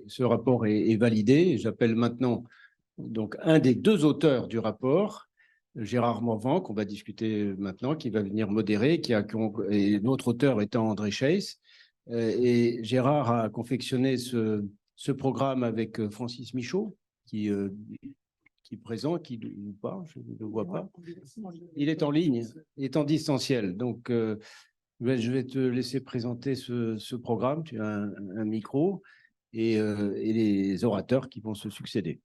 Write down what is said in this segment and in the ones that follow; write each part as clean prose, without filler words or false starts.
Ce rapport est validé. J'appelle maintenant donc un des deux auteurs du rapport, Gérard Morvan, qu'on va discuter maintenant, qui va venir modérer, et l'autre auteur étant André Chaes. Et Gérard a confectionné ce programme avec Francis Michaud, qui est présent, qui ou pas, je ne le vois pas. Il est en ligne, il est en distanciel. Donc, je vais te laisser présenter ce programme. Tu as un micro et les orateurs qui vont se succéder.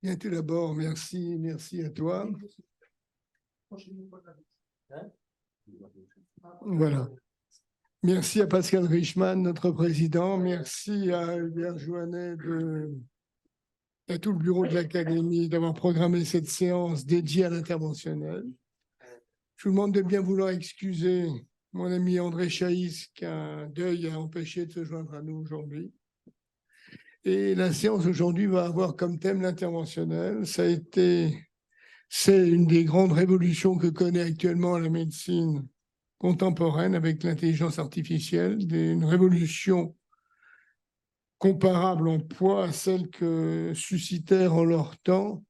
Bien, tout d'abord, merci à toi. Voilà. Merci à Pascal Richman, notre président. Merci à Hubert Joannet et à tout le bureau de l'Académie d'avoir programmé cette séance dédiée à l'interventionnel. Je vous demande de bien vouloir excuser mon ami André Chaes, qu'un deuil a empêché de se joindre à nous aujourd'hui. Et la séance aujourd'hui va avoir comme thème l'interventionnel. C'est une des grandes révolutions que connaît actuellement la médecine contemporaine avec l'intelligence artificielle, une révolution comparable en poids à celle que suscitèrent en leur temps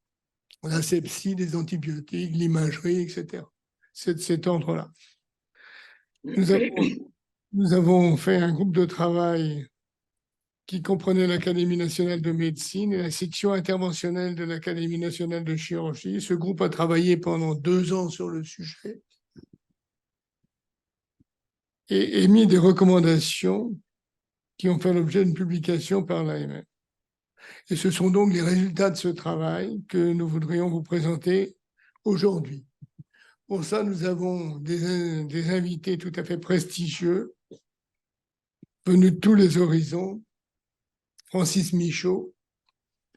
la sepsie, les antibiotiques, l'imagerie, etc. C'est de cet ordre-là. Nous avons fait un groupe de travail qui comprenait l'Académie nationale de médecine et la section interventionnelle de l'Académie nationale de chirurgie. Ce groupe a travaillé pendant 2 ans sur le sujet et émis des recommandations qui ont fait l'objet d'une publication par l'AMF. Et ce sont donc les résultats de ce travail que nous voudrions vous présenter aujourd'hui. Pour ça, nous avons des invités tout à fait prestigieux, venus de tous les horizons. Francis Michaud,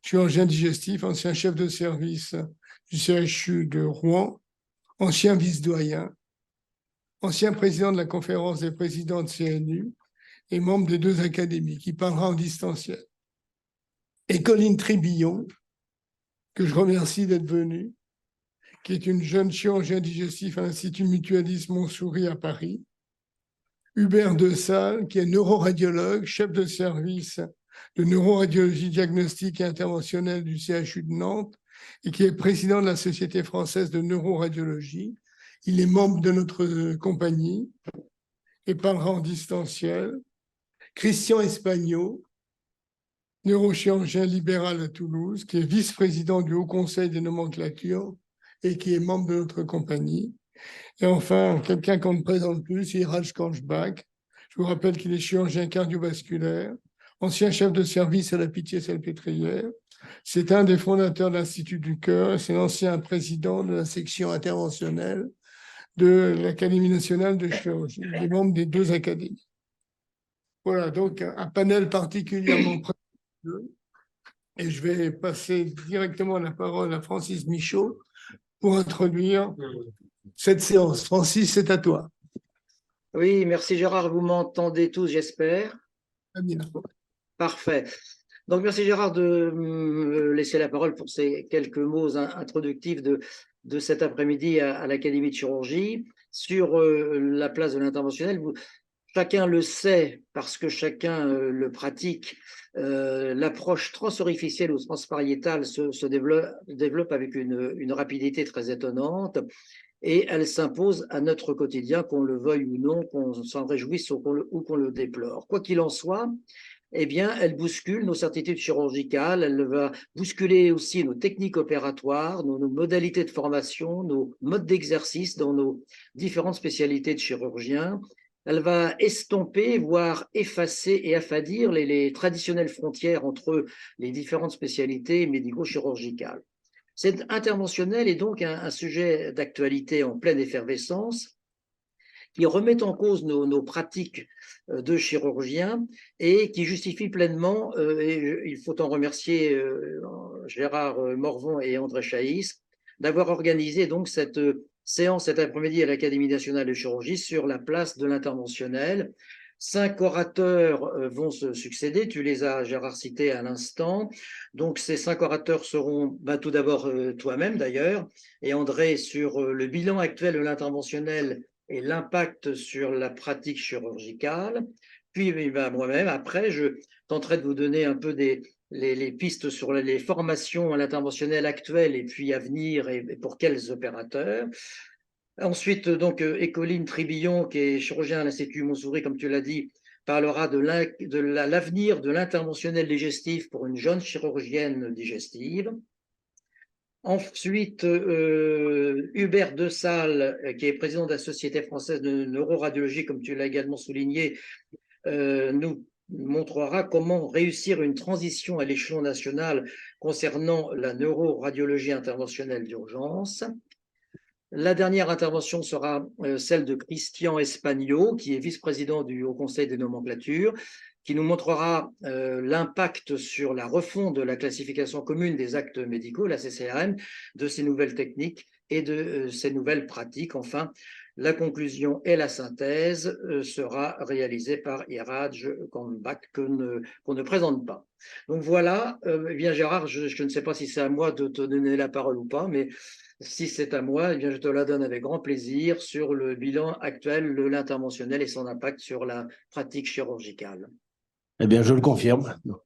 chirurgien digestif, ancien chef de service du CHU de Rouen, ancien vice-doyen, ancien président de la conférence des présidents de CNU et membre des 2 académies, qui parlera en distanciel. Et Colline Tribillon, que je remercie d'être venue, qui est une jeune chirurgien digestif à l'Institut Mutualiste Montsouris à Paris. Hubert De Salle, qui est neuroradiologue, chef de service de neuroradiologie diagnostique et interventionnelle du CHU de Nantes et qui est président de la Société française de neuroradiologie. Il est membre de notre compagnie et parlera en distanciel. Christian Espagno, neurochirurgien libéral à Toulouse, qui est vice-président du Haut Conseil des nomenclatures et qui est membre de notre compagnie. Et enfin, quelqu'un qu'on ne présente plus, Iraj Kanchbak. Je vous rappelle qu'il est chirurgien cardiovasculaire, ancien chef de service à la Pitié-Salpêtrière. C'est un des fondateurs de l'Institut du Cœur. C'est l'ancien président de la section interventionnelle de l'Académie nationale de chirurgie. Il est membre des 2 académies. Voilà, donc un panel particulièrement prestigieux. Et je vais passer directement la parole à Francis Michaud pour introduire cette séance. Francis, c'est à toi. Oui, merci Gérard. Vous m'entendez tous, j'espère. Parfait. Donc, merci Gérard de me laisser la parole pour ces quelques mots introductifs de cet après-midi à l'Académie de chirurgie sur la place de l'interventionnel. Chacun le sait parce que chacun le pratique. L'approche transorificielle ou transpariétale se développe avec une rapidité très étonnante et elle s'impose à notre quotidien, qu'on le veuille ou non, qu'on s'en réjouisse ou qu'on le déplore. Quoi qu'il en soit, eh bien, elle bouscule nos certitudes chirurgicales, elle va bousculer aussi nos techniques opératoires, nos modalités de formation, nos modes d'exercice dans nos différentes spécialités de chirurgiens. Elle va estomper, voire effacer et affadir les traditionnelles frontières entre les différentes spécialités médico-chirurgicales. Cet interventionnel est donc un sujet d'actualité en pleine effervescence qui remet en cause nos pratiques de chirurgiens et qui justifie pleinement, et il faut en remercier Gérard Morvan et André Chaes, d'avoir organisé donc cette séance cet après-midi à l'Académie nationale de chirurgie sur la place de l'interventionnel. 5 orateurs vont se succéder, tu les as, Gérard, cités à l'instant. Donc, ces 5 orateurs seront tout d'abord toi-même d'ailleurs, et André sur le bilan actuel de l'interventionnel et l'impact sur la pratique chirurgicale. Puis moi-même, après, je tenterai de vous donner un peu les pistes sur les formations à l'interventionnel actuelles et puis à venir et pour quels opérateurs. Ensuite, donc, Écoline Tribillon, qui est chirurgien à l'Institut Montsouris, comme tu l'as dit, parlera de l'avenir de l'interventionnel digestif pour une jeune chirurgienne digestive. Ensuite, Hubert Desalle, qui est président de la Société française de neuroradiologie, comme tu l'as également souligné, nous montrera comment réussir une transition à l'échelon national concernant la neuroradiologie interventionnelle d'urgence. La dernière intervention sera celle de Christian Espagno, qui est vice-président du Haut Conseil des nomenclatures, qui nous montrera l'impact sur la refonte de la classification commune des actes médicaux, la CCRM, de ces nouvelles techniques et de ces nouvelles pratiques. Enfin, la conclusion et la synthèse sera réalisée par Iraj Kambach, qu'on ne présente pas. Donc voilà, eh bien Gérard, je ne sais pas si c'est à moi de te donner la parole ou pas, mais si c'est à moi, eh bien je te la donne avec grand plaisir sur le bilan actuel de l'interventionnel et son impact sur la pratique chirurgicale. Eh bien, je le confirme. Donc,